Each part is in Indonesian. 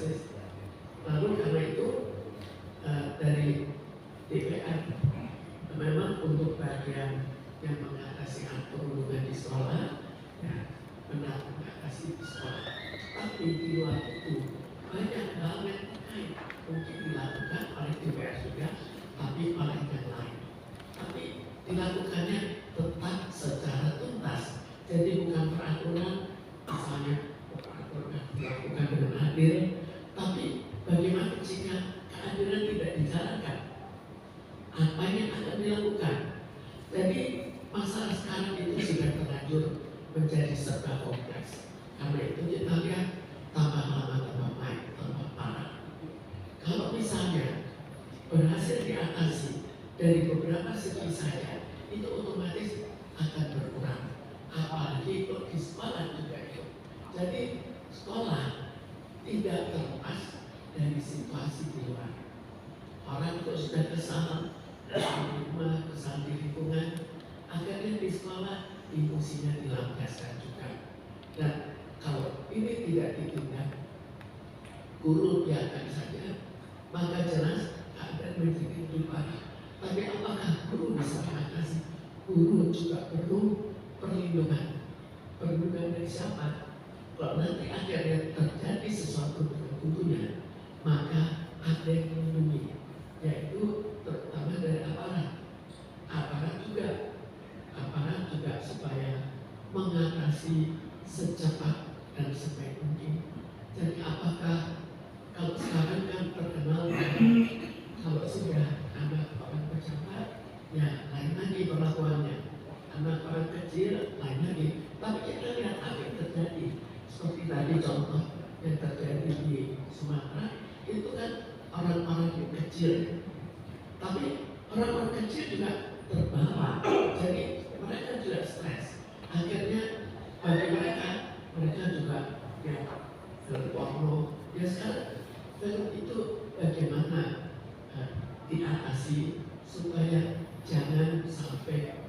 persis. Lalu karena itu dari DPR memang untuk bagian yang mengatasi perundungan di sekolah, ya benar mengatasi di sekolah. Tapi di luar itu banyak hal yang mungkin dilakukan oleh DPR juga, tapi oleh yang lain. Tapi dilakukannya tetap secara tuntas. Jadi bukan peraturan, misalnya peraturan dilakukan dengan adil, tapi bagaimana jika keadilan tidak dijalankan? Apa yang akan dilakukan? Jadi masalah sekarang itu sudah terlanjur menjadi serba kompleks. Karena itu kita lihat tambah lama tambah baik, tambah parah. Kalau misalnya berhasil diatasi dari beberapa segi saja, itu otomatis akan berkurang. Apalagi kalau di sekolah juga itu. Jadi sekolah tidak terlepas dari situasi di luar. Orang itu sudah kesal di rumah, kesal di lingkungan, akhirnya di sekolah emosinya dilampiaskan juga. Dan kalau ini tidak ditindak, guru biarkan saja, maka jelas akan menjadi lebih parah. Tapi apakah guru bisa mengatasi? Guru juga perlu perlindungan. Perlindungan dari siapa? Kalau nanti akhirnya terjadi sesuatu dengan gurunya, maka ada yang melindungi, yaitu terutama dari aparat. Aparat juga supaya mengatasi secepat dan sebaik mungkin. Jadi apakah kalau sekarang kan terkenal kalau sudah anak orang pejabat, ya lain lagi perlakuannya. Anak orang kecil lain lagi. Tapi kita lihat apa yang terjadi. Seperti tadi contoh yang terjadi di Sumatera, itu kan orang-orang yang kecil. Tapi orang-orang kecil juga terbawa. Jadi mereka juga stres. Akhirnya bagi mereka juga ya porno. Ya sekarang film itu bagaimana diatasi supaya jangan sampai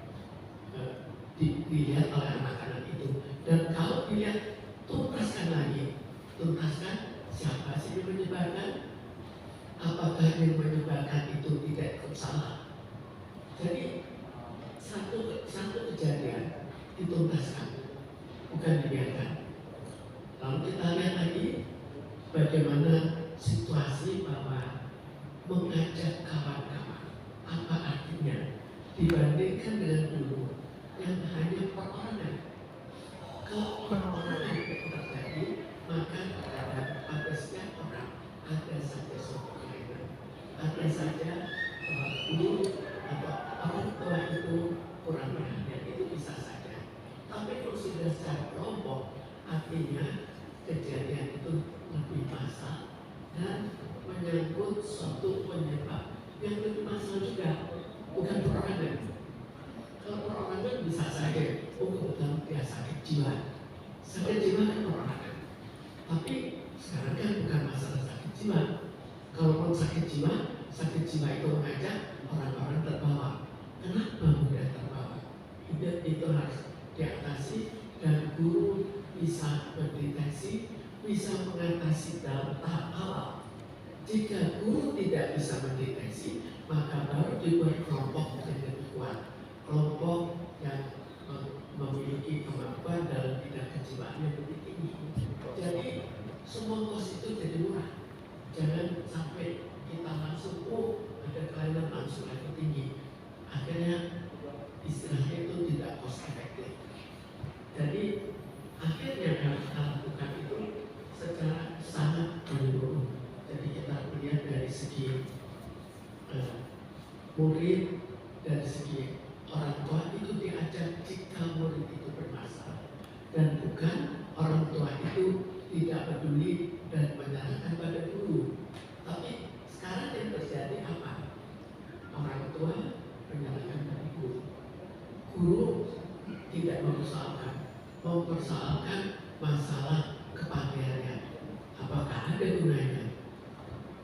dilihat oleh anak-anak itu. Dan kalau dilihat, tuntaskan lagi. Tuntaskan siapa sih yang menyebarkan? Apakah yang menyebarkan itu tidak ikut salah? Jadi satu kejadian dituntaskan, bukan dibiarkan. Lalu kita lihat lagi bagaimana situasi bahwa mengajak kawan-kawan, apa artinya dibandingkan dengan dulu yang hanya perorangan. Kalau perorangan itu terjadi, maka pada setiap orang ada saja suatu kelainan, ada saja guru atau orang tua itu kurang perhatian, itu bisa saja. Tapi kalau sudah secara kelompok, artinya kejadian itu lebih massal dan menyangkut suatu penyebab yang lebih massal juga, bukan perorangan. Kalau perorangan bisa saja, kebetulan dia sakit jiwa. Sakit jiwa kan perorangan. Tapi sekarang kan bukan masalah sakit jiwa. Kalaupun sakit jiwa itu mengajak orang-orang terbawa. Kenapa mudah terbawa? Itu harus diatasi dan guru bisa mendeteksi, bisa mengatasi dalam tahap awal. Jika guru tidak bisa mendeteksi, maka baru dibuat kelompok yang lebih kuat. Kelompok yang memiliki kemampuan dalam bidang kejiwaan yang lebih tinggi. Jadi semua kos itu jadi murah. Jangan sampai kita langsung ada kelainan langsung lebih tinggi. Akhirnya istilahnya itu tidak cost efektif. Jadi akhirnya yang kita lakukan itu secara sangat menyeluruh. Jadi kita melihat dari segi murid, dari segi orang tua itu diajak jika murid itu bermasalah, dan bukan orang tua itu tidak peduli dan menyalahkan pada guru. Tapi sekarang yang terjadi apa? Orang tua menyalahkan pada guru. Guru tidak mempersoalkan masalah kepandaiannya. Apakah ada gunanya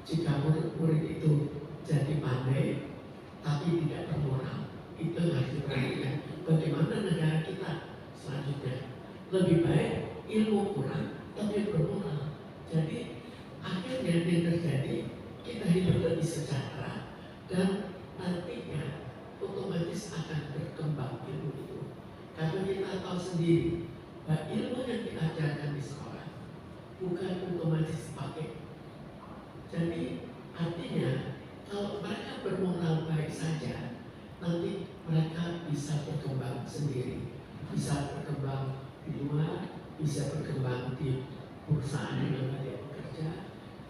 jika murid itu jadi pandai tapi tidak bermoral? Itu harus diperhatikan. Bagaimana negara kita selanjutnya? Lebih baik ilmu kurang tapi bermoral. Jadi akhirnya dan nantinya otomatis akan berkembang ilmu itu. Karena kita tahu sendiri bahwa ilmu yang diajarkan di sekolah bukan otomatis dipakai. Jadi artinya kalau mereka bermoral baik saja, nanti mereka bisa berkembang sendiri, bisa berkembang di luar, bisa berkembang di perusahaan di mana dia bekerja,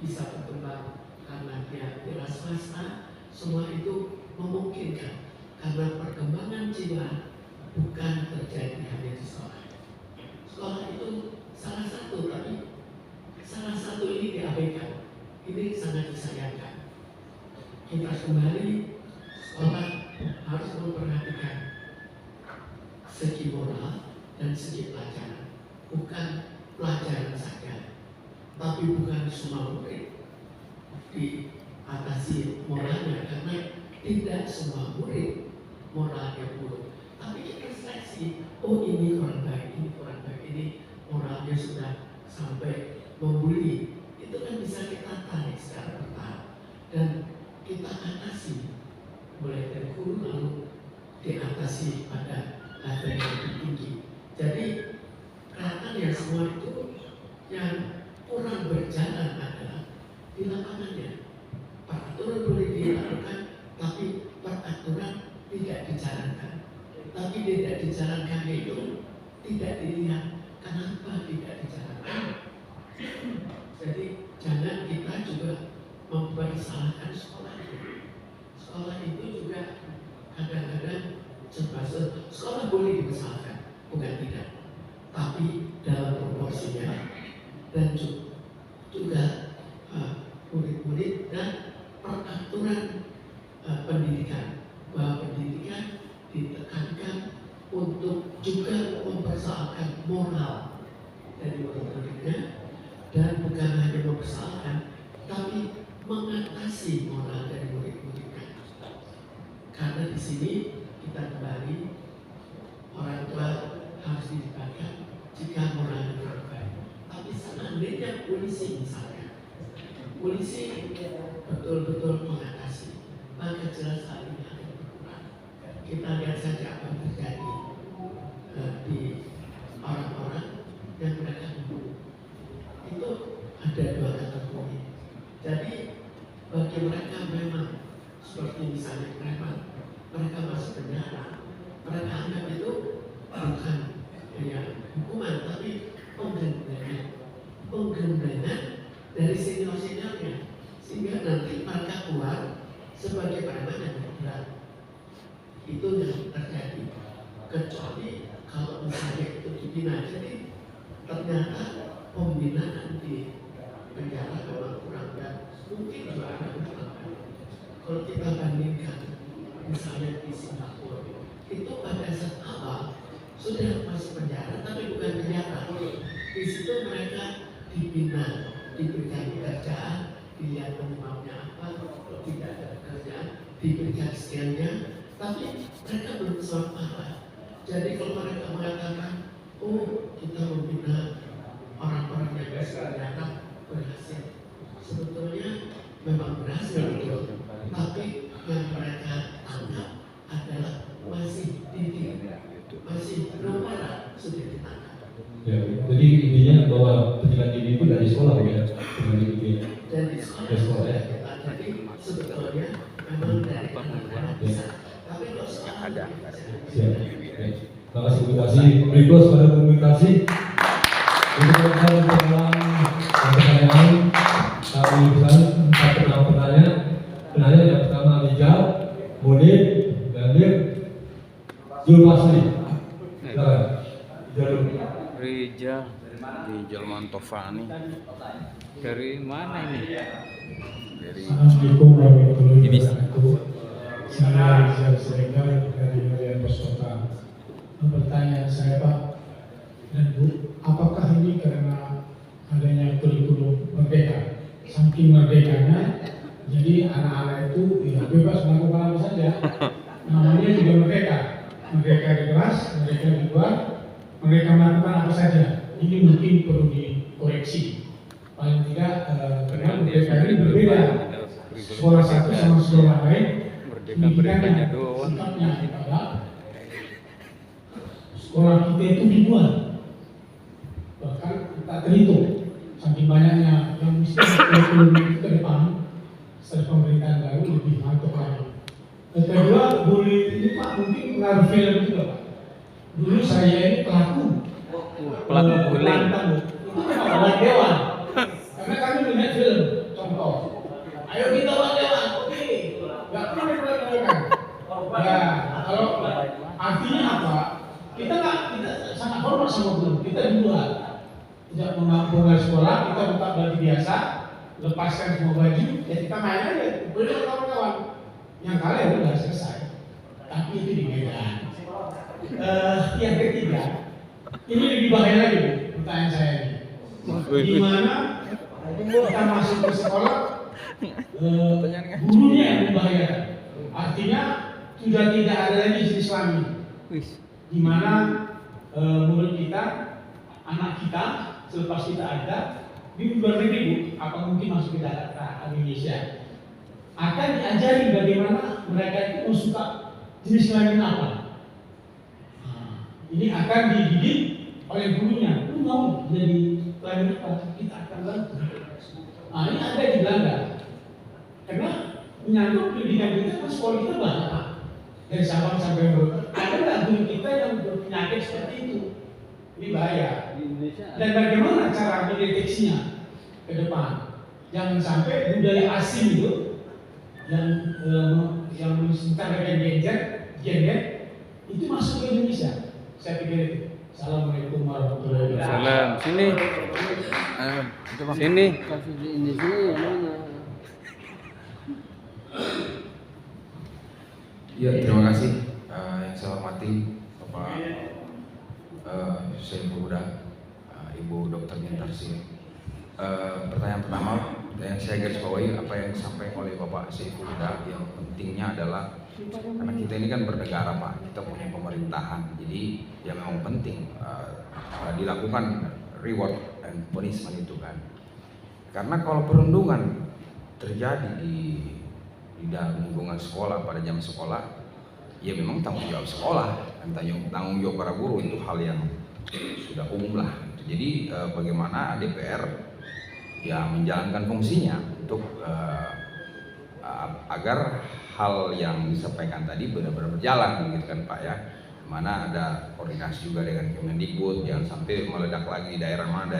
bisa berkembang karena dia wira swasta. Semua itu memungkinkan karena perkembangan jiwa bukan terjadi hanya di sekolah. Sekolah itu salah satu, tapi salah satu ini diabaikan. Ini sangat disayangkan. Kita kembali, sekolah harus memperhatikan segi moral dan segi pelajaran, bukan pelajaran saja, tapi bukan semua murid diatasi moralnya, karena tidak semua murid moralnya buruk. Tapi kita seleksi, oh ini kurang baik, ini kurang baik, ini moralnya sudah sampai membuli. Itu kan bisa kita tarik secara bertahap dan kita atasi mulai dari hulu lalu diatasi pada level yang lebih tinggi. Jadi kelihatannya semua itu yang kurang berjalan adalah di lapangannya. Peraturan boleh dilakukan, tapi peraturan tidak dijalankan. Tapi tidak dijalankan itu tidak dilihat kenapa tidak dijalankan. Jadi jangan kita juga mempersalahkan sekolah. Sekolah itu juga kadang-kadang sekolah boleh dipersalahkan, bukan tidak, tapi dalam proporsinya dan juga murid-murid dan peraturan pendidikan, bahwa pendidikan ditekankan untuk juga mempersoalkan moral dari murid-muridnya, dan bukan hanya mempersoalkan tapi mengatasi moral dari murid-muridnya. Karena di sini kita kembali, orang tua harus dilibatkan jika moralnya kurang baik. Tapi seandainya polisi misalnya, polisi betul-betul mengatasi, maka jelas hal ini akan berkurang. Kita lihat saja apa yang terjadi di orang-orang yang mereka bunuh. Itu ada dua kategori. Jadi bagi mereka memang seperti misalnya mereka masuk penjara, mereka anggap itu bukan hukuman, tapi penggendengan dari senior-seniornya, sehingga nanti mereka keluar sebagai preman yang berat. Itu yang terjadi. Kecuali kalau misalnya itu dibina, jadi ternyata pembinaan di penjara memang kurang, dan mungkin juga ada kesalahan. Kalau kita bandingkan misalnya di Singapura, itu pada saat awal sudah masuk penjara tapi bukan penjara. Di situ mereka dibina, diberikan pekerjaan, dilihat penyebabnya apa, kalau tidak ada pekerjaan diberikan skillnya, tapi mereka belum suatu parah. Jadi kalau mereka mengatakan, oh kita membina orang-orang yang berpenjara berhasil, sebetulnya memang berhasil betul, tapi yang mereka anggap adalah masih tinggi, masih belum parah, sudah ditangkap. Ya, jadi intinya bahwa pendidikan tinggi itu dari sekolah ya, dari sekolah ya. Jadi sebetulnya memang dari anak-anak bisa, tapi kalau sekolah ada. Terima kasih berikut pada komunikasi. Untuk pertanyaan kami usahakan 4 pertanyaan. Penanya yang pertama Rijal, Munir, Danir, Zulfasli. Silakan. Rijal Mantovani. Dari mana ini? Dari Assalamualaikum warahmatullahi wabarakatuh. Saya Rizal Siregar dari Harian Persota. Pertanyaan saya Pak dan Bu, apakah ini karena adanya kurikulum merdeka? Saking merdekanya, jadi anak-anak itu ya bebas melakukan apa saja. Namanya juga merdeka. Merdeka di kelas, merdeka di luar, mereka melakukan apa saja. Ini mungkin perlu dikoreksi. Paling tidak karena merdeka ini berbeda. Sekolah satu sama sekolah lain Beritanya doang. sikapnya kepada sekolah kita itu ribuan, bahkan kita terhitung saking banyaknya yang mesti itu ke depan setelah pemerintahan baru lebih mantap lagi. Yang kedua, boleh ini Pak mungkin pengaruh film juga Pak. Dulu saya ini pelaku Pelaku bullying. itu memang orang dewan, karena kami melihat film contoh. Ayo kita orang dewan, oke, nggak perlu diperlakukan. Ya, kalau artinya apa? Kita sangat hormat sama guru. Kita di luar tidak mengampuni sekolah, kita buka baju biasa, lepaskan semua baju, ya kita main aja. Boleh kawan-kawan. Yang kalah ya udah selesai. Tapi itu di Medan. Yang ketiga, ini lebih bahaya lagi pertanyaan saya ini. Di mana kita masuk ke sekolah, gurunya yang membahayakan. Artinya sudah tidak ada lagi jenis kelamin. Di mana menurut kita, anak kita selepas kita ada di luar negeri Bu, apa mungkin masuk ke Indonesia, akan diajari bagaimana mereka itu suka jenis kelamin apa. Ini akan dididik oleh gurunya. Lu mau jadi kelamin apa? Kita akan bantu. Ini ada di Belanda. Karena menyangkut pendidikan kita, kan sekolah kita banyak Pak. Dari Sabang sampai Merauke. Ada nggak guru kita yang berpenyakit seperti itu? Ini bahaya. Dan bagaimana cara mendeteksinya ke depan? Jangan sampai budaya asing itu yang mencintakan gender itu masuk ke Indonesia. Saya pikir itu. Assalamualaikum warahmatullahi wabarakatuh. Salam. Sini. Sini. Ya, terima kasih yang saya hormati Bapak Saiful Huda, Ibu Dr. Mintarsi. Pertanyaan pertama yang saya garis bawahi apa yang disampaikan oleh Bapak Saiful Huda, yang pentingnya adalah karena kita ini kan bernegara Pak, kita punya pemerintahan, jadi yang memang penting dilakukan reward and punishment itu kan. Karena kalau perundungan terjadi di dalam lingkungan sekolah pada jam sekolah, ya memang tanggung jawab sekolah dan tanggung jawab para guru, itu hal yang sudah umum lah. Jadi bagaimana DPR ya menjalankan fungsinya untuk agar hal yang disampaikan tadi benar-benar berjalan, gitu kan Pak ya. Mana ada koordinasi juga dengan Kemendikbud, jangan sampai meledak lagi di daerah mana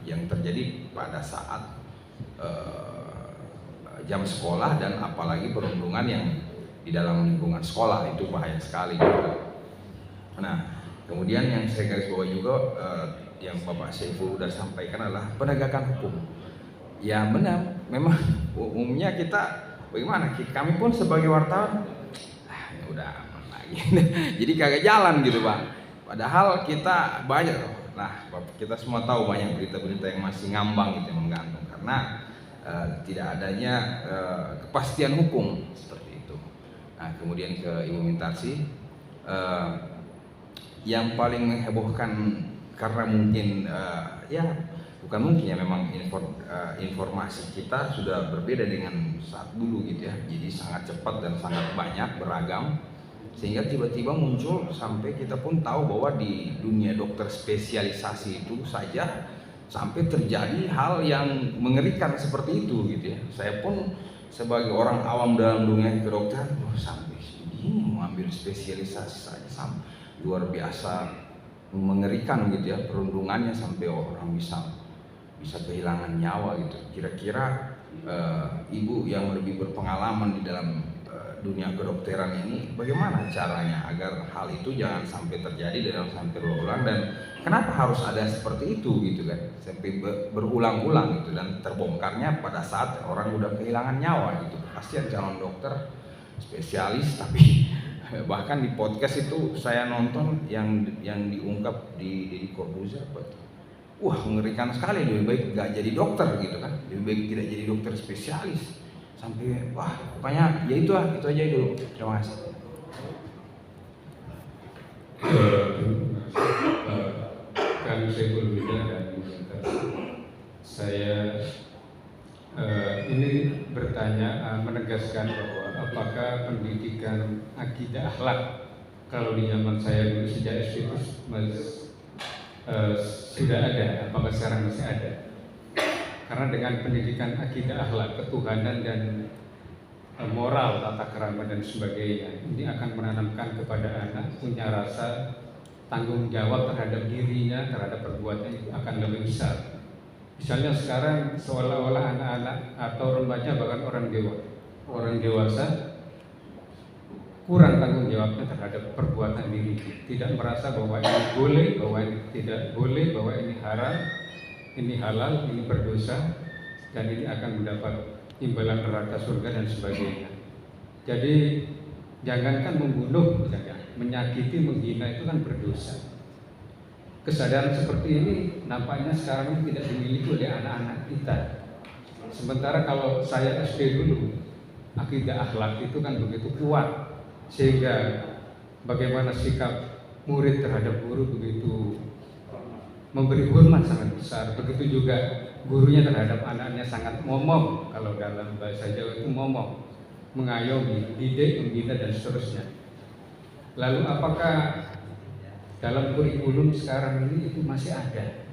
yang terjadi pada saat jam sekolah, dan apalagi perundungan yang di dalam lingkungan sekolah, itu bahaya sekali gitu. Nah, kemudian yang saya garis bawahi juga yang Bapak Saiful sudah sampaikan adalah penegakan hukum. Ya benar, memang umumnya kita bagaimana? Kami pun sebagai wartawan, ya udah aman lagi. Jadi kagak jalan gitu Pak. Padahal kita banyak, nah kita semua tahu banyak berita-berita yang masih ngambang gitu, menggantung karena tidak adanya kepastian hukum seperti itu. Nah, kemudian ke Ibu Mintarsi, yang paling menghebohkan karena mungkin ya bukan mungkin ya, memang informasi kita sudah berbeda dengan saat dulu gitu ya. Jadi sangat cepat dan sangat banyak, beragam, sehingga tiba-tiba muncul sampai kita pun tahu bahwa di dunia dokter spesialisasi itu saja sampai terjadi hal yang mengerikan seperti itu gitu ya. Saya pun sebagai orang awam dalam dunia kedokteran, sampai begini mau ambil spesialisasi saja, luar biasa mengerikan gitu ya, perundungannya sampai orang bisa kehilangan nyawa gitu. Kira-kira Ibu yang lebih berpengalaman di dalam dunia kedokteran ini, bagaimana caranya agar hal itu jangan sampai terjadi dan sampai berulang, dan kenapa harus ada seperti itu gitu kan, sampai berulang-ulang gitu, dan terbongkarnya pada saat orang udah kehilangan nyawa gitu. Kasihan calon dokter spesialis, tapi bahkan di podcast itu saya nonton yang diungkap di Deddy Corbuzier, wah mengerikan sekali, lebih baik gak jadi dokter gitu kan, lebih baik tidak jadi dokter spesialis. Sampai wah pokoknya ya itu aja dulu. Terima kasih. Kami Saiful Huda dan saya ini bertanya, menegaskan bahwa apakah pendidikan akidah akhlak kalau di zaman saya dulu sejak SD itu sudah ada, apakah sekarang masih ada? Karena dengan pendidikan akidah akhlak, ketuhanan dan moral, tata krama dan sebagainya, ini akan menanamkan kepada anak punya rasa tanggung jawab terhadap dirinya, terhadap perbuatannya itu akan lebih besar. Misalnya sekarang seolah-olah anak-anak atau remaja bahkan orang dewasa kurang tanggung jawabnya terhadap perbuatan diri, tidak merasa bahwa ini boleh, bahwa ini tidak boleh, bahwa ini haram, ini halal, ini berdosa, dan ini akan mendapat imbalan neraka, surga dan sebagainya. Jadi jangankan membunuh, menyakiti, menghina itu kan berdosa. Kesadaran seperti ini nampaknya sekarang ini tidak dimiliki oleh anak-anak kita. Sementara kalau saya SD dulu, akidah akhlak itu kan begitu kuat, sehingga bagaimana sikap murid terhadap guru begitu memberi hormat sangat besar. Begitu juga gurunya terhadap anaknya sangat momong, kalau dalam bahasa Jawa itu momong, mengayomi, didik, membina dan seterusnya. Lalu apakah dalam kurikulum sekarang ini itu masih ada?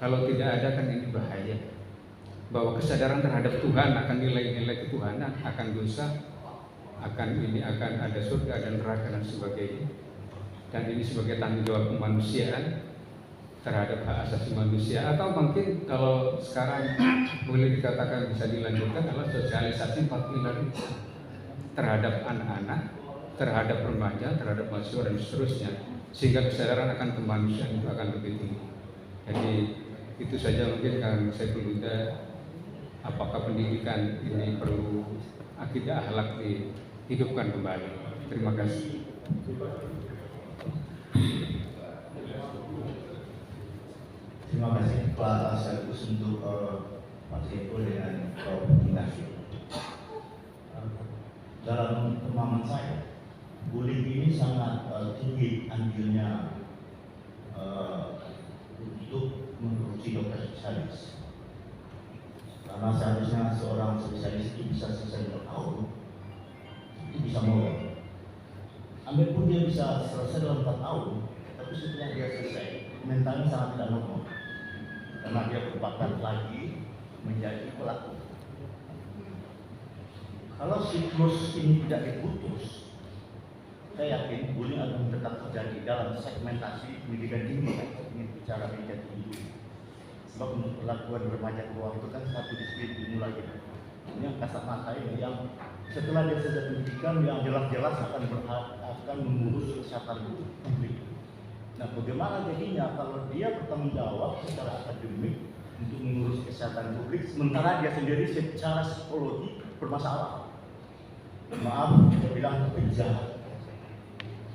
Kalau tidak ada kan ini bahaya. Bahwa kesadaran terhadap Tuhan, akan nilai-nilai ketuhanan, akan dosa, akan ada surga dan neraka dan sebagainya. Dan ini sebagai tanggung jawab kemanusiaan terhadap hak asasi manusia, atau mungkin kalau sekarang boleh dikatakan bisa dilanjutkan adalah sosialisasi 4 pilar terhadap anak-anak, terhadap remaja, terhadap mahasiswa dan seterusnya, sehingga kesadaran akan kemanusiaan itu akan lebih tinggi. Jadi itu saja mungkin Kang Saiful Huda, apakah pendidikan ini perlu akidah akhlak dihidupkan kembali. Terima kasih. Terima kasih Pak Agus untuk Pak Saiful dengan rekomendasi. Dalam pemahaman saya, bullying ini sangat tinggi anjurnya untuk mengurusi dokter spesialis. Karena seharusnya seorang spesialis itu bisa selesai 4 tahun, itu bisa mulai. Ambil pun dia bisa selesai dalam 4 tahun, tapi setelah dia selesai, mentalnya sangat tidak normal. Karena dia berbakat lagi menjadi pelaku. Kalau siklus ini tidak diputus, saya yakin bullying akan tetap terjadi dalam segmentasi pendidikan tinggi. Ini bicara pendidikan tinggi. Sebab untuk perlakuan remaja keluar itu kan satu disiplin dimulai. Ini yang kasat mata ini yang setelah dia selesai pendidikan yang jelas-jelas akan mengurus kesehatan publik. Nah, bagaimana jadinya kalau dia bertanggung jawab secara akademik untuk mengurus kesehatan publik, sementara dia sendiri secara psikologi bermasalah? Maaf, saya bilang penjahat.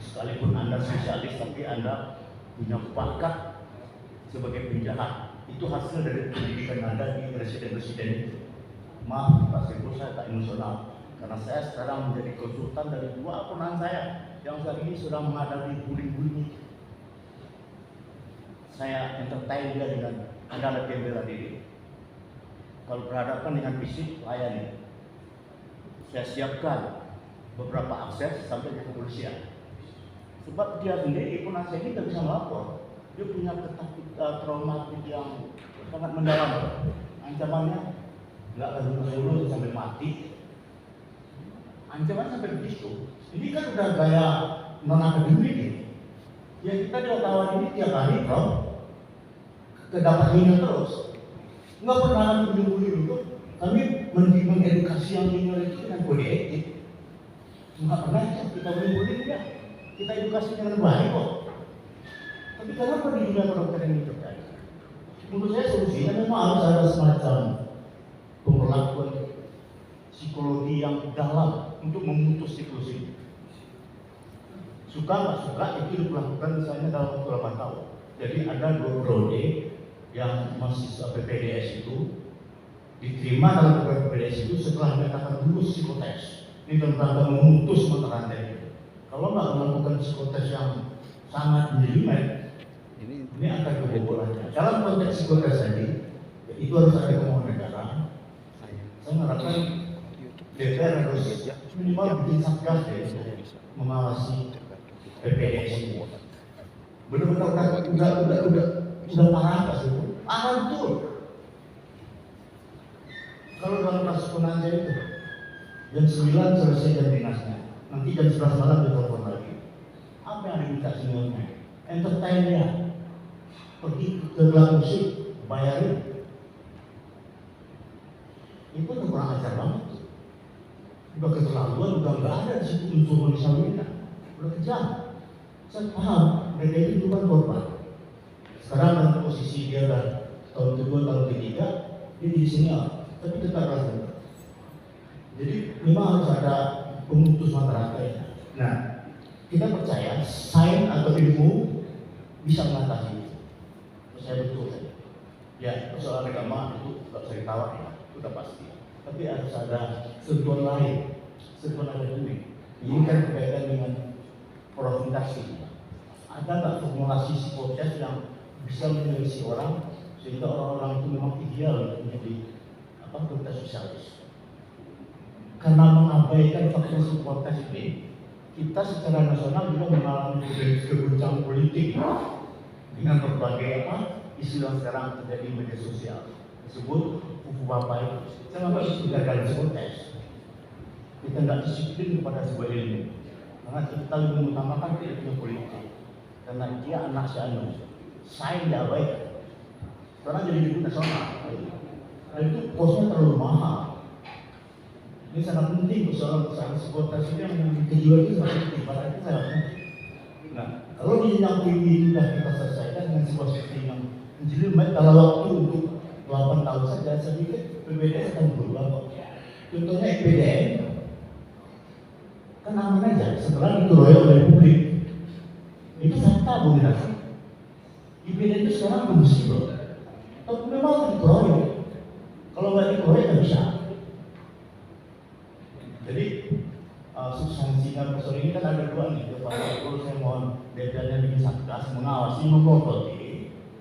Sekalipun Anda spesialis, tapi Anda punya bakat sebagai penjahat. Itu hasil dari pendidikan Anda di residen-residen itu. Maaf, Pak Saiful, saya tak emosional. Karena saya sekarang menjadi konsultan dari 2 aponan saya yang saat ini sudah menghadapi bullying. Saya entertain dia dengan Anda latihan bela diri. Kalau berhadapan dengan fisik, layani. Saya siapkan beberapa akses sampai ke kepolisian. Sebab dia sendiri pun saya ini tidak bisa melapor. Dia punya ketakutan traumatik yang sangat mendalam. Ancamannya nggak akan lulus sampai mati. Ancaman sampai begitu. Ini kan udah gaya non akademik ini. Ya kita dia tahu ini tiap hari, bro. Kedapat hina terus. Nggak pernah ada bully itu. Kami mengedukasi yang hina itu dengan kode etik. Nggak pernah kita bully ya. Kita edukasi dengan baik kok. Tapi kenapa di dunia kedokteran ini terjadi? Menurut saya solusinya memang harus ada semacam pemberlakuan psikologi yang dalam untuk memutus siklus ini. Suka nggak suka itu dilakukan misalnya dalam waktu 8 tahun. Jadi ada 2 periode yang mahasiswa PPDS itu diterima dalam program PPDS itu setelah mereka lulus psikotes. Ini tentang memutus mata rantai. Kalau nggak melakukan psikotes yang sangat jelimet, ini akan kebobolannya. Dalam konteks psikotes tadi, itu harus ada kemauan negara. Saya bikin satgas deh mengawasi PPDS ini. Benar-benar udah parah pas itu. Parah betul. Kalau dalam kasus Penanja itu jam 9 selesai jam dinasnya, nanti jam 11 malam ditelepon lagi. Apa yang diminta semuanya? Entertain dia, pergi ke gelap musik, bayarin. Itu tuh kurang ajar banget. Udah keterlaluan, udah nggak ada di situ unsur manusiawinya, udah kejam. Saya paham, mereka itu bukan korban. Sekarang dalam posisi dia dan tahun kedua, tahun ketiga, dia di sini, tapi tetap rasa. Jadi memang harus ada pemutus mata rantai. Nah, kita percaya sains atau ilmu bisa mengatasi itu. Saya betul. Ya, persoalan agama itu tidak bisa ditawar ya, sudah pasti. Tapi harus ada sentuhan lain, sentuhan akademik. Ini kan berkaitan dengan profitasi. Ada nggak formulasi psikotes yang bisa menyelesaikan orang sehingga orang-orang itu memang ideal menjadi duta sosialis? Karena mengabaikan faktor psikotes ini, kita secara nasional juga mengalami keguncangan politik dengan berbagai isu yang sekarang terjadi di media sosial. Disebut kubu bapai. Saya nggak itu gagal psikotes. Kita nggak disiplin kepada sebuah ilmu. Karena kita lebih mengutamakan ilmu politik. Karena dia anak si anu, sains diabaikan. Sekarang jadi ibu nasional. Nah itu kosnya terlalu mahal. Ini sangat penting persoalan psikotes itu yang kejiwaan itu sangat penting. Pada itu sangat penting. Nah, kalau di yang tinggi itu sudah kita selesaikan dengan sebuah sistem yang menjadi dalam waktu untuk 8 tahun saja, saya pikir PPDS akan berubah kok. Contohnya IPDN, kan aman aja setelah dikeroyok oleh publik. Itu fakta Bung Dinasti. IPDN itu sekarang kondusif loh. Tapi memang dikeroyok. Kalau nggak dikeroyok nggak bisa. Jadi substansinya pasal ini kan ada dua nih. Kalau saya mohon DPR-nya bikin satgas mengawasi, memprotokol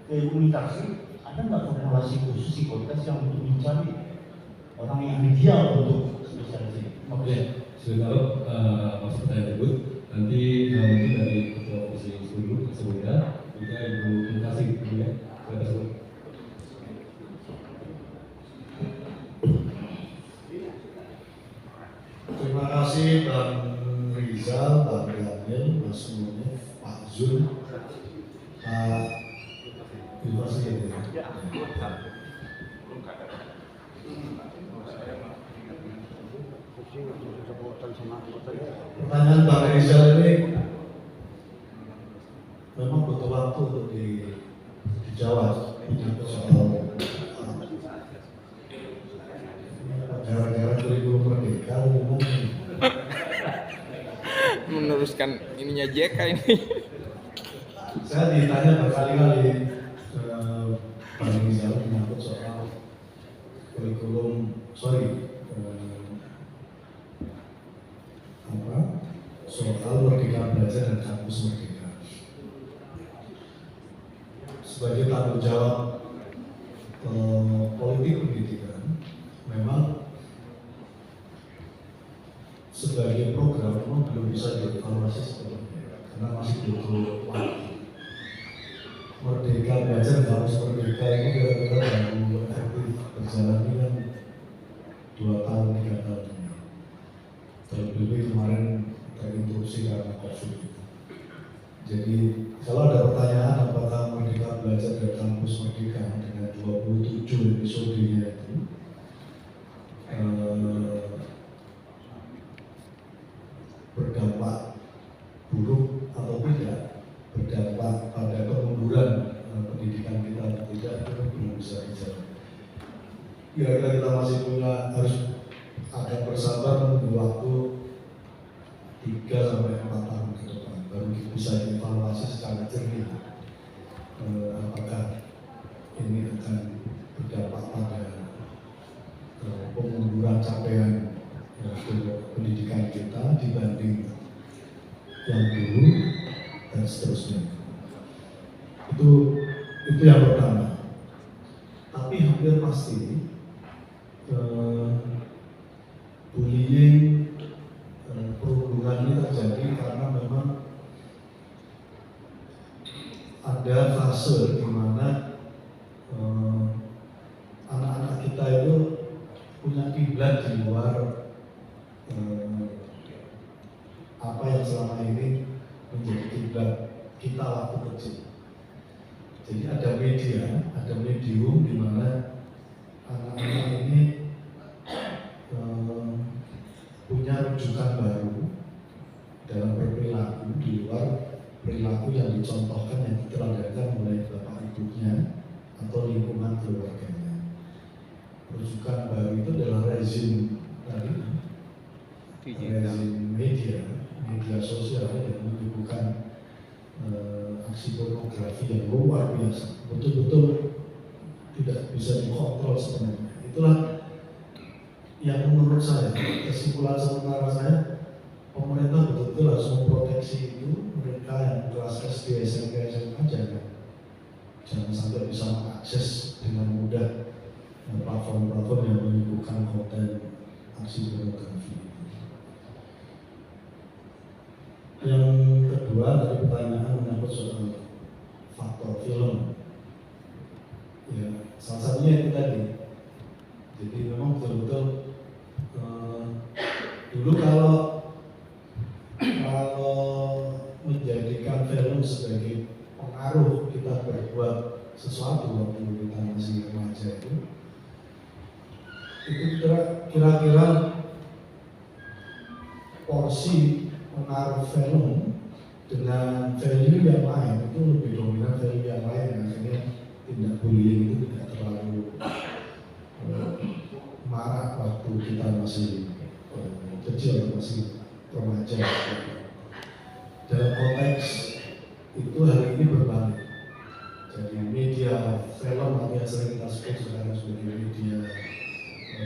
ke imunitas. Ada nggak formulasi khusus psikotes yang untuk mencari orang yang ideal untuk spesialis ini? Oke, sebentar masuk pertanyaan tersebut. Nanti mungkin dari ketua komisi dulu sebelumnya, juga Ibu Kasih dulu ya. Terima kasih Bang Rizal, Bang Daniel, Mas Munif, Pak Zul, Pak Universitas. Pertanyaan Bang Rizal ini memang butuh waktu untuk dijawab. Soal negara-negara kurikulum merdeka memang Meneruskan ininya JK ini. saya ditanya berkali-kali Bang Rizal menyangkut soal kurikulum, soal Merdeka Belajar dan Kampus Merdeka. Sebagai tanggung jawab politik pendidikan, memang sebagai program memang belum bisa dievaluasi sepenuhnya karena masih butuh waktu. Merdeka Belajar dan Kampus Merdeka ini kira-kira baru efektif berjalan ini kan 2 tahun 3 tahun ini. Terlebih kemarin terinterupsi karena COVID. Jadi kalau ada pertanyaan apakah Merdeka Belajar dan Kampus Merdeka dengan 27 episodenya itu berdampak buruk atau tidak, berdampak pada kemunduran pendidikan kita atau tidak, itu belum bisa dijawab. Kira-kira kita masih harus agak bersabar menunggu waktu 3-4 tahun ke depan baru bisa dievaluasi secara jernih apakah ini akan berdampak pada pemunduran capaian pendidikan kita dibanding yang dulu dan seterusnya. Itu yang pertama. Tapi hampir pasti bullying, punya kiblat di luar apa yang selama ini menjadi kiblat kita waktu kecil. Jadi ada media, ada medium di mana anak-anak ini punya rujukan baru dalam berperilaku di luar perilaku yang dicontohkan, yang diteladankan oleh bapak ibunya atau lingkungan keluarganya. Rujukan baru itu adalah rezim tadi, rezim media sosial yang menimbulkan aksi pornografi yang luar biasa, betul-betul tidak bisa dikontrol sebenarnya. Itulah yang menurut saya, kesimpulan sementara saya, pemerintah betul-betul harus memproteksi itu, mereka yang kelas SD, SMP, SMA jangan sampai bisa mengakses dengan mudah platform-platform yang menimbulkan konten aksi pornografi. Yang kedua dari pertanyaan menyangkut soal faktor film, ya salah satunya itu tadi. Jadi memang betul-betul dulu kalau menjadikan film sebagai pengaruh kita berbuat sesuatu waktu kita masih remaja itu kira-kira porsi pengaruh film dengan value yang lain itu lebih dominan value yang lain, akhirnya tindak bullying itu tidak terlalu marak waktu kita masih kecil, masih remaja. Dalam konteks itu hari ini berbalik. Jadi media film yang sering kita sebut sekarang sebagai media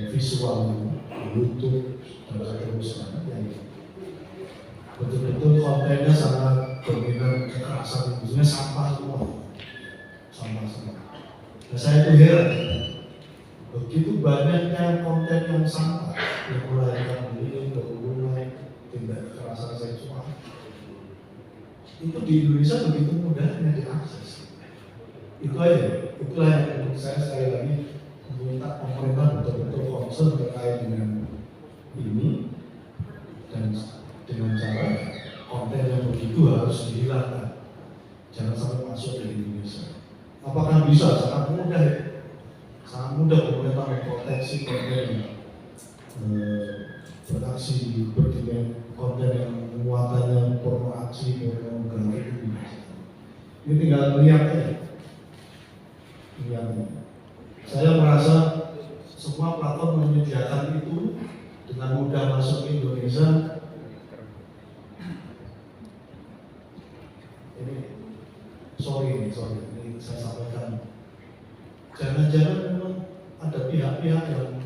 visual, YouTube dan seterusnya, yang betul-betul kontennya sangat dominan kekerasan, maksudnya sampah semua. Nah, saya tuh heran, begitu banyaknya konten yang sampah yang melahirkan bullying, berhubungan, tindak kekerasan seksual, itu di Indonesia begitu mudahnya diakses. Itu aja, itulah yang menurut saya sekali lagi meminta pemerintah betul-betul concern terkait dengan ini, dan dengan cara konten yang begitu harus dihilangkan, jangan sampai masuk ke Indonesia. Apakah bisa? Sangat mudah, sangat mudah pemerintah memproteksi konten yang beraksi berdiri, konten yang muatannya porno aksi, pornografi itu bisa. Ini tinggal melihat aja. Saya merasa semua platform menyediakan itu dengan mudah masuk ke Indonesia. Ini saya sampaikan. Jangan-jangan memang ada pihak-pihak yang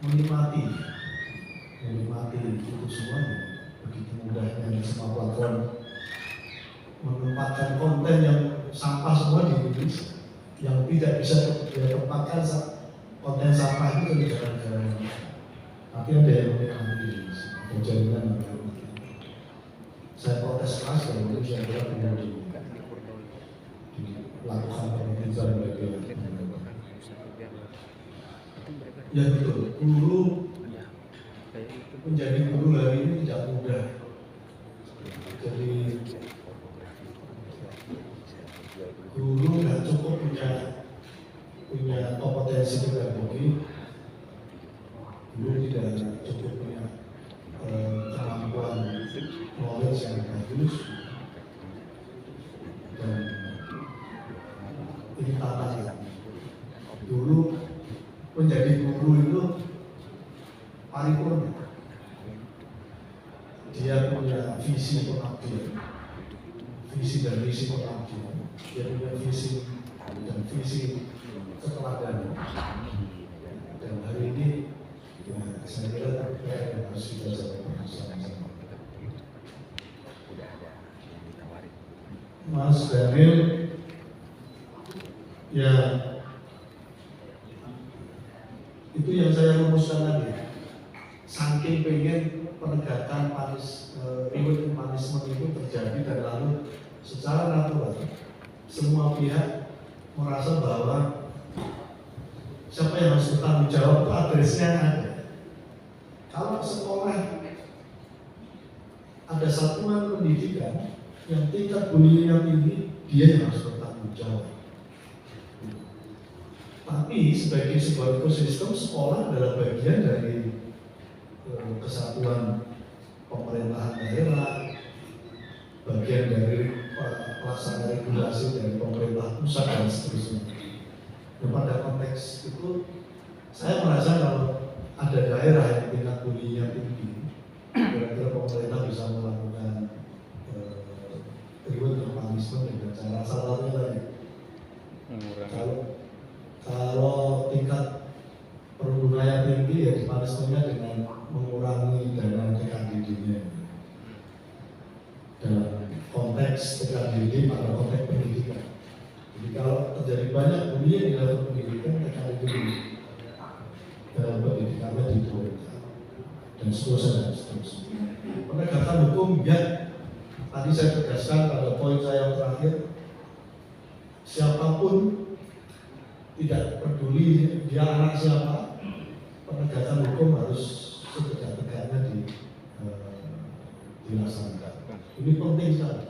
menikmati itu semuanya. Begitu mudahnya semua platform menempatkan konten yang sampah semua di Indonesia, yang tidak bisa ditempatkan konten sampah itu di negara-negara. Tapi ada yang menikmati atau jaminan negara. Saya protes keras dan itu saya kira perlu dilakukan penelitian bagi ya betul, guru menjadi guru hari ini tidak mudah. Jadi guru nggak cukup punya kompetensi pedagogi, guru tidak cukup punya kemampuan knowledge yang bagus, dan ini tantangan. Dulu menjadi guru itu paripurna, dia punya visi pengabdian, visi dan misi pengabdian, dia punya visi dan visi keteladanan. Dan hari ini ya, saya kira yang harus kita sampaikan sama-sama. Mas Daniel, ya itu yang saya rumuskan tadi. Saking pengen penegakan reward punishment itu terjadi, dan lalu secara natural semua pihak merasa bahwa siapa yang harus bertanggung jawab itu adresnya ada. Kalau sekolah ada satuan pendidikan yang tingkat bullying tinggi, dia yang harus bertanggung jawab. Tapi sebagai sebuah ekosistem, sekolah adalah bagian dari kesatuan pemerintahan daerah, bagian dari pelaksanaan regulasi dari pemerintah pusat dan seterusnya. Dan pada konteks itu, saya merasa kalau ada daerah yang tingkat bullying tinggi, kira-kira pemerintah bisa melakukan reward dan punishment dengan cara salah satunya tadi. Kalau tingkat perundungannya tinggi, ya punishmentnya dengan mengurangi dana TKDD-nya. Dalam konteks TKDD pada konteks pendidikan. Jadi kalau terjadi banyak bullying di dalam pendidikan, TKDD dalam pendidikannya diturunkan dan seterusnya. Penegakan hukum, ya tadi saya tegaskan pada poin saya yang terakhir, siapapun tidak peduli dia anak siapa, penegakan hukum harus setegak-tegaknya dilaksanakan. Ini penting sekali.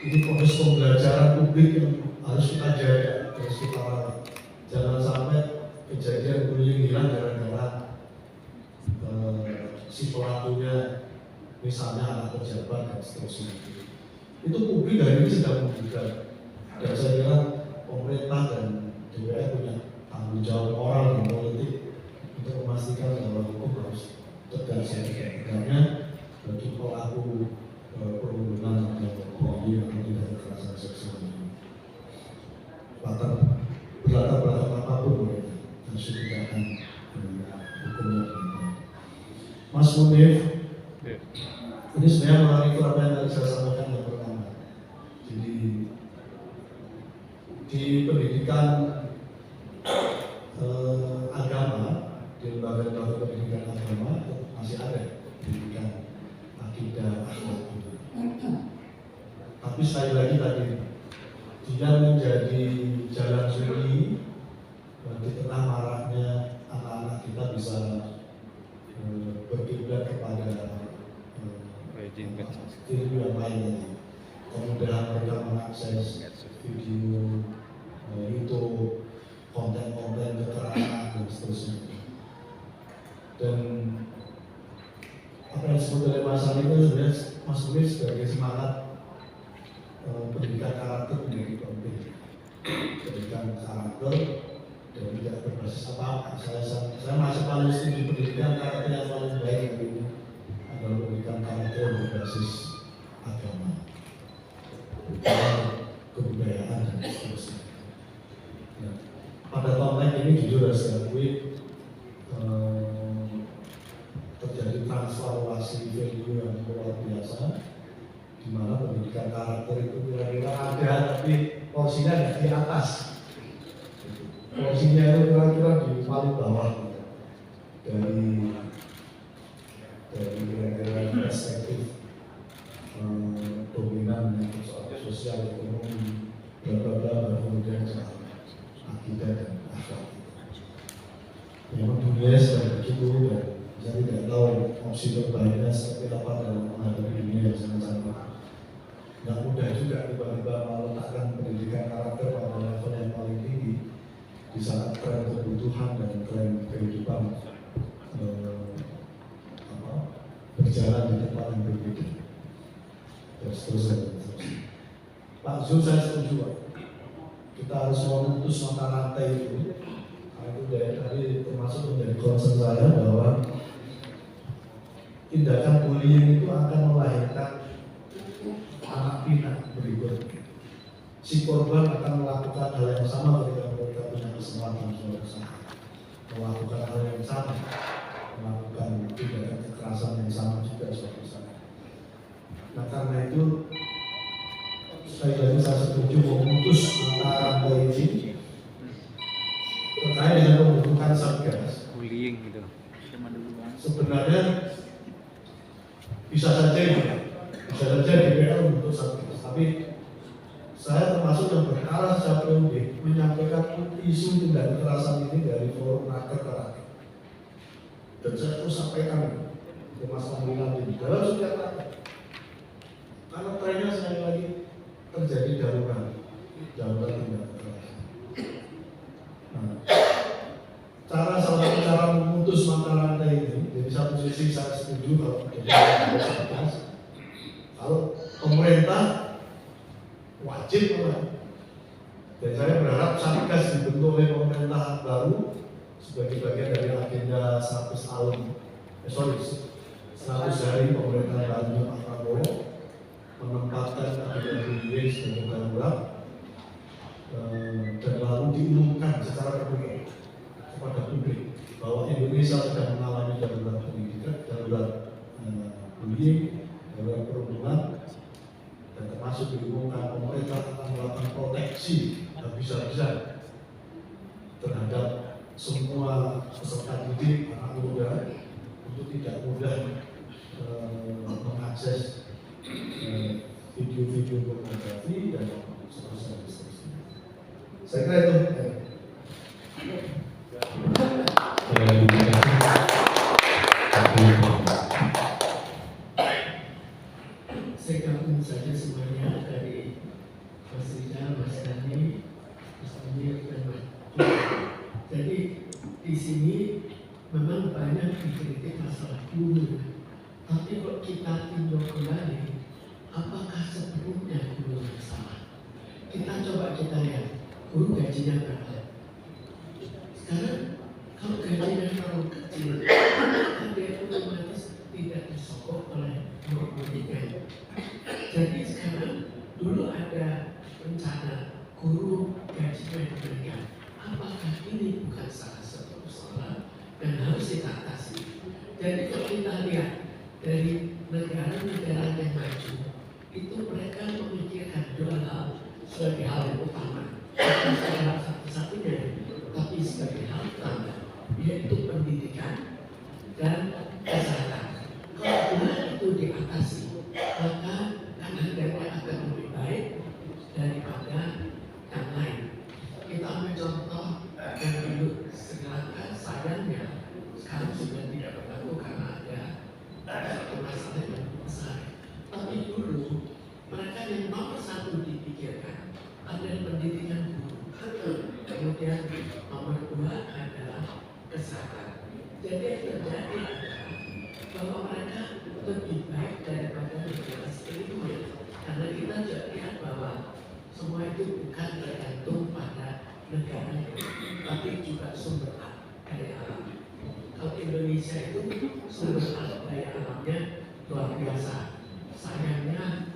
Ini proses pembelajaran publik yang harus kita jaga, harus kita rawat. Jangan sampai kejadian bullying hilang gara-gara si pelakunya misalnya anak pejabat dan seterusnya. Itu publik hari ini sedang membuka. Dan saya kira pemerintah dan DPR punya tanggung jawab moral dan politik untuk memastikan bahwa hukum harus tegak setegaknya bagi pelaku perundungan atau bullying atau tindak kekerasan seksual ini. Berlatar belakang apapun mereka harus ditegakkan hukumnya. Mas Munif, ini sebenarnya mengalami apa yang tadi saya sampaikan yang pertama. Jadi di pendidikan agama, di lembaga-lembaga pendidikan agama masih ada pendidikan akidah akhlak. Tapi sekali lagi tadi, dia menjadi jalan sunyi di tengah maraknya anak-anak kita bisa berkiblat kepada ilmu yang lain tadi. Kemudian mereka mengakses video YouTube, konten-konten kekerasan dan seterusnya. Dan apa yang disebut oleh Mas Ali itu sebenarnya Mas Uli sebagai semangat pendidikan karakter menjadi penting. Pendidikan karakter dan tidak berbasis apa-apa. Saya masih paling setuju pendidikan karakter yang paling baik hari ini adalah pendidikan karakter yang berbasis agama, kebudayaan dan seterusnya. Nah, pada konteks ini jujur saya akui terjadi transformasi value yang luar biasa, di mana pendidikan karakter itu kira-kira ada tapi porsinya nggak di atas. Porsinya itu kira-kira di paling bawah dari kira-kira perspektif dominan yang soal sosial ekonomi bla kemudian soal akidah dan akhlak. Memang dunia sedang begitu dan saya tidak tahu opsi terbaiknya seperti apa dalam menghadapi dunia yang sangat-sangat tidak mudah juga tiba-tiba meletakkan pendidikan karakter pada level yang paling tinggi di saat tren kebutuhan dan tren kehidupan berjalan di tempat yang berbeda. Dan seterusnya. Pak Zul, saya setuju Pak. Kita harus memutus mata rantai itu. Itu dari tadi termasuk menjadi concern saya bahwa tindakan bullying itu akan melahirkan anak pinak berikutnya. Si korban akan melakukan hal yang sama ketika mereka punya kesempatan suatu saat melakukan hal yang sama, melakukan tindakan kekerasan yang sama juga suatu saat. Nah karena itu saya setuju memutus mata rantai ini terkait dengan pembentukan satgas. Bullying gitu. Sebenarnya bisa saja DPR membentuk satgas, tapi saya termasuk yang berkala secara PUD menyampaikan isu tindak kekerasan ini dari forum rakyat ke rakyat. Dan saya terus sampaikan ke Mas Panggilan ini dalam setiap rakyat. Karena trennya sekali lagi terjadi darurat tindak kekerasan. Nah, salah satu cara memutus mata rantai ini, dari satu sisi saya setuju kalau kalau pemerintah wajib memang. Dan saya berharap Satgas dibentuk oleh pemerintah baru sebagai bagian dari agenda 100 tahun, 100 hari pemerintahan barunya Pak Prabowo menempatkan agenda bullying sebagai darurat dan lalu diumumkan secara terbuka kepada publik bahwa Indonesia sedang mengalami darurat pendidikan, darurat bullying, darurat perhubungan, dan termasuk diumumkan pemerintah akan melakukan proteksi habis-habisan terhadap semua peserta didik anak muda untuk tidak mudah mengakses video-video pornografi dan seterusnya. Saya kira itu. Saya gabung saja semuanya dari Mas Rizal, Mas Dani, Mas Amir, dan Mas. Jadi di sini memang banyak dikritik masalah guru. Tapi kalau kita tinjau kembali, apakah sebelumnya guru yang salah? Kita lihat, guru gajinya berapa? Sekarang kalau gajinya terlalu kecil, dia otomatis tidak disokong oleh murid-muridnya. Jadi sekarang dulu ada rencana guru gajinya diberikan. Apakah ini bukan salah satu persoalan dan harus kita atasi? Jadi kalau kita lihat dari negara-negara yang maju, itu mereka memikirkan dua hal sebagai hal yang utama, bukan sebagai hal satu-satunya, tapi sebagai hal utama, yaitu pendidikan dan kesehatan. Kalau dua itu diatasi, maka anak-anaknya akan lebih baik daripada yang lain. Kita ambil contoh yang dulu Sri Lanka, sayangnya sekarang sudah tidak berlaku karena ada satu masalah yang besar. Tapi dulu mereka yang nomor satu dipikirkan adalah pendidikan guru. Kemudian nomor dua adalah kesehatan. Jadi yang terjadi adalah bahwa mereka lebih baik daripada negara sebelumnya. Karena kita juga lihat bahwa semua itu bukan tergantung pada negara, tapi juga sumber daya alam. Kalau Indonesia itu sumber daya alamnya luar biasa, sayangnya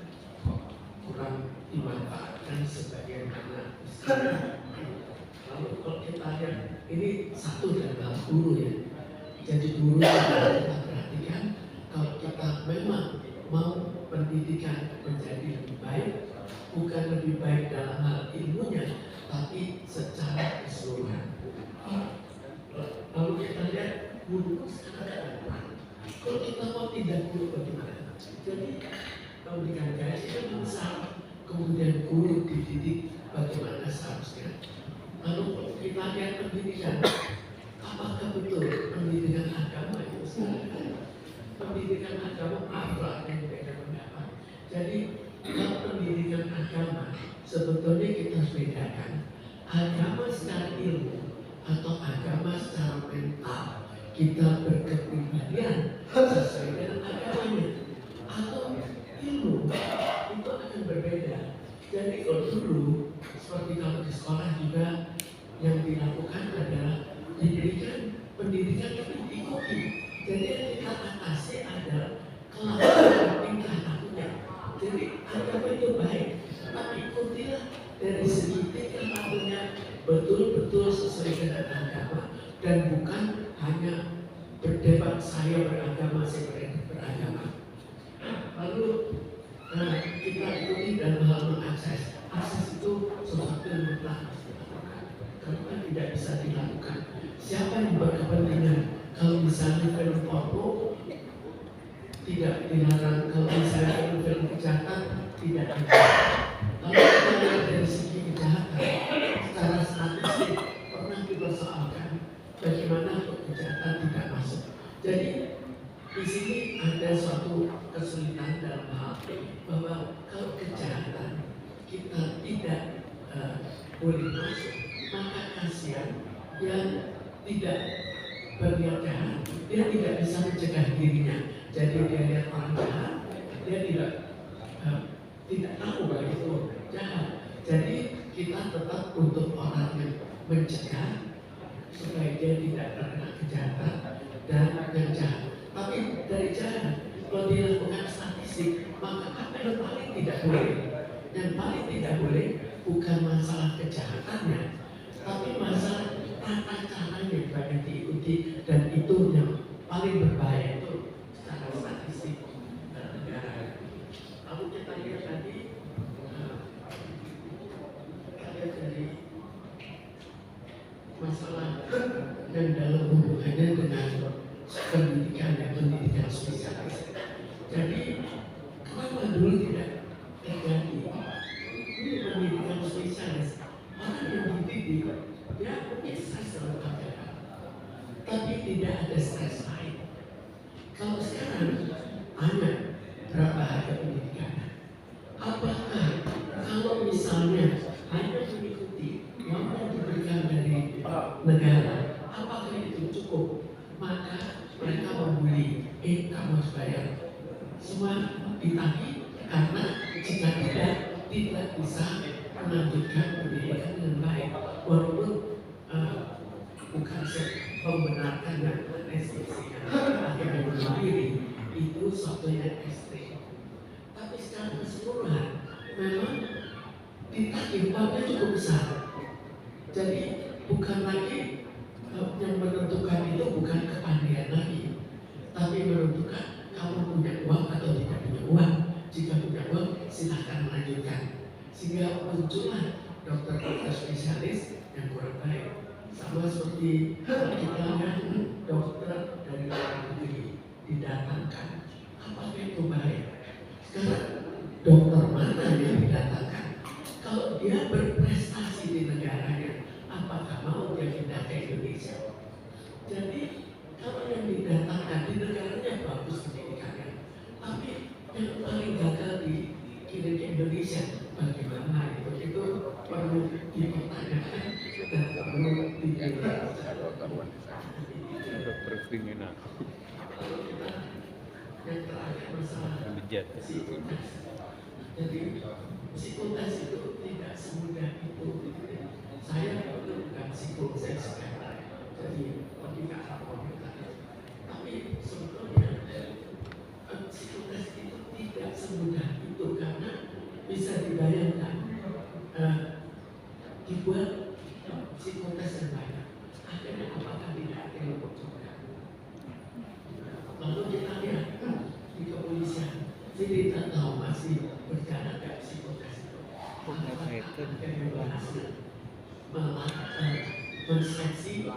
kurang dimanfaatkan sebagaimana mestinya. Lalu kalau kita lihat ini satu dalam guru ya, jadi guru kita perhatikan kalau kita memang mau pendidikan menjadi lebih baik, bukan lebih baik dalam hal ilmunya, tapi secara keseluruhan. Lalu kita lihat guru sekarang ada. Kalau kita mau tidak guru bagaimana? Jadi memberikan gaji kan besar, kemudian guru dididik bagaimana seharusnya. Lalu kita lihat pendidikan, apakah betul pendidikan agama itu sekarang? Pendidikan agama apa yang beda pendapat? Jadi kalau pendidikan agama sebetulnya kita bedakan agama secara ilmu atau agama secara mental. Kita berkepribadian sesuai dengan agamanya atau ilmu itu akan berbeda. Jadi kalau dulu seperti kalau di sekolah juga yang dilakukan adalah diberikan pendidikan tapi diikuti. Jadi yang kita atasi adalah kelakuan tingkah lakunya. Jadi agama itu baik, tapi ikutilah dari segi tingkah lakunya betul-betul sesuai dengan agama dan bukan hanya berdebat saya beragama, saya beragama. Lalu kita ikuti dalam hal mengakses. Akses itu sesuatu yang mutlak harus dilakukan. Karena tidak bisa dilakukan. Siapa yang berkepentingan? Kalau misalnya film porno tidak dilarang, kalau misalnya film kejahatan tidak dilarang. Lalu kita lihat dari segi kejahatan, ada suatu kesulitan dalam hal bahwa kalau kejahatan kita tidak boleh masuk, maka kasihan yang tidak berniat jahat, dia tidak bisa mencegah dirinya. Jadi dia lihat orang jahat, dia tidak tahu bahwa itu jahat. Jadi kita tetap untuk orang yang mencegah supaya dia tidak terkena kejahatan dan yang jahat. Tapi dari jahat, kalau dilakukan statistik, maka apa yang paling tidak boleh? Yang paling tidak boleh bukan masalah kejahatannya, tapi masalah tata cara yang banyak diikuti, dan itu yang paling berbahaya itu secara statistik negara. Lalu kita lihat tadi dari masalah yang dalam hubungannya dengan pendidikan dan pendidikan spesialis. Jadi kenapa dulu tidak terjadi? Ini pendidikan spesialis, orang yang dididik dia punya stres dalam pelajaran, tapi tidak ada stres lain. Kalau sekarang tanya berapa harga pendidikan? Apakah kalau misalnya hanya mengikuti yang diberikan dari negara, apakah itu cukup? Maka mereka membuli, kamu harus bayar. Semua ditagih karena jika tidak bisa melanjutkan pendidikan dengan baik. Walaupun bukan membenarkan dan menestesikan akhirnya bunuh diri, itu suatu yang ekstrim. Tapi secara keseluruhan memang ditagih uangnya cukup besar. Jadi bukan lagi yang menentukan itu bukan kepandaian lagi, tapi menentukan kamu punya uang atau tidak punya uang. Jika punya uang, silahkan melanjutkan. Sehingga muncullah dokter-dokter spesialis yang kurang baik. Sama seperti kita lihat dokter dari luar negeri didatangkan. Apakah itu baik? Sekarang dokter mana yang didatangkan? Kalau dia berprestasi di negaranya, apakah mau dia pindah ke Indonesia? Jadi kalau yang didatangkan di negaranya bagus pendidikannya, tapi yang paling gagal dikirim ke Indonesia, bagaimana itu perlu dipertanyakan dan perlu dipikirkan. Dokter kriminal. Yang terakhir masalah psikotes. Jadi psikotes itu tidak semudah itu. Saya bukan psikotes, jadi lebih ke arah komunikasi. Tapi sebetulnya psikotes itu tidak semudah itu, karena bisa dibayangkan dibuat psikotes yang banyak. Akhirnya apakah tidak ada yang juga? Lalu kita lihat di kepolisian, jadi tidak tahu masih berjalan ke psikotes itu. Apakah ada yang berhasil menseleksi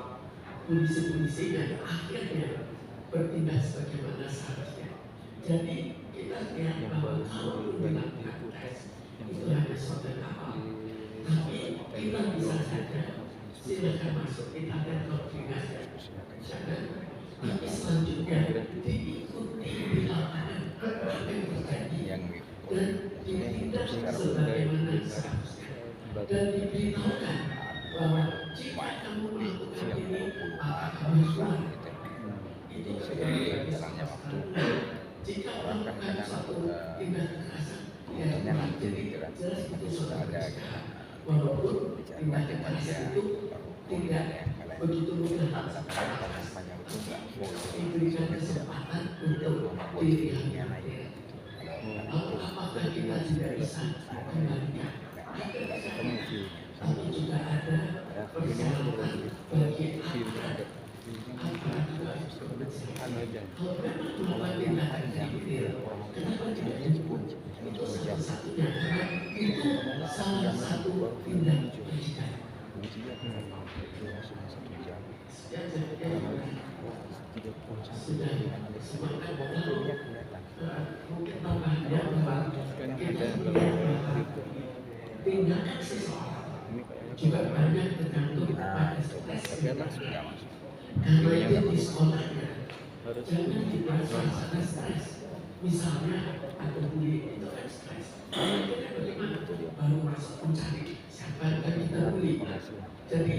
polisi-polisi yang akhirnya bertindak sebagaimana seharusnya. Jadi kita lihat bahwa kalau dilakukan tes itu hanya suatu awal, tapi kita bisa saja silakan masuk, kita ada koordinasi, tapi selanjutnya diikuti di lapangan apa yang terjadi dan ditindak sebagaimana seharusnya, dan diberitahukan bahwa jika kamu melakukan ini, maka kamu harus itu jalannya waktu. Jika melakukan suatu tindak kekerasan, ya jadi jelas itu sudah ada. Walaupun tindak kekerasan itu tidak begitu mudah, diberikan kesempatan untuk direhabilitasi. Lalu apakah kita tidak bisa kembalikan? Tapi juga ada persyaratan bagi aparat juga kalau memang melakukan tindakan kriminal, kenapa tidak disebut? Itu satu-satunya, karena itu salah satu tindak penyidikan. Sudah semakin lalu mungkin tambahnya bahwa kita tindakan seseorang juga banyak tergantung pada stres. Karena itu di sekolahnya jangan dibuat suasana stres. misalnya atau bully itu kan stres. Itu kan bagaimana? Baru masuk mencari siapa yang akan kita bully. Jadi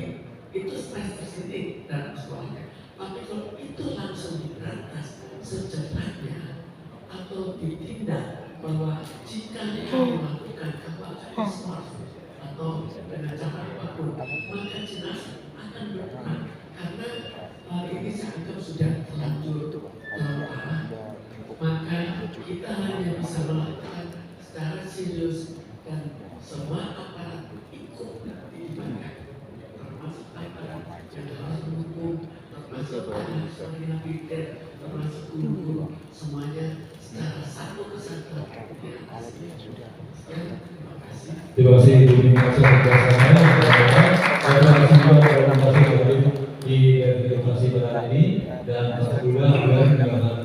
itu stres tersendiri dalam sekolahnya. Tapi kalau itu langsung diberantas secepatnya atau ditindak bahwa jika kamu melakukan kamu akan diskors atau dengan cara apapun, maka jenazah akan berkurang karena ini saya anggap sudah terlanjur terlalu parah. Maka kita hanya bisa melakukan secara serius dan semua aparat ikut dilibatkan, termasuk aparat yang harus mendukung, termasuk aparat yang rehabilitir, termasuk guru, semuanya secara satu kesatuan diatasi. Terima kasih. Terima kasih Bu Mimi atas penjelasannya. Terima kasih juga presentasi dari di demokrasi pada hari ini dan juga dengan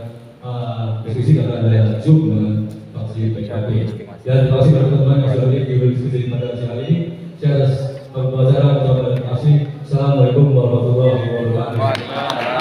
diskusi karena ada Zoom dengan fraksi PKB. Dan terima kasih kepada teman-teman yang sudah hadir di diskusi pada siang hari ini. Saya atas pembicara dan terima kasih. Assalamualaikum warahmatullahi wabarakatuh.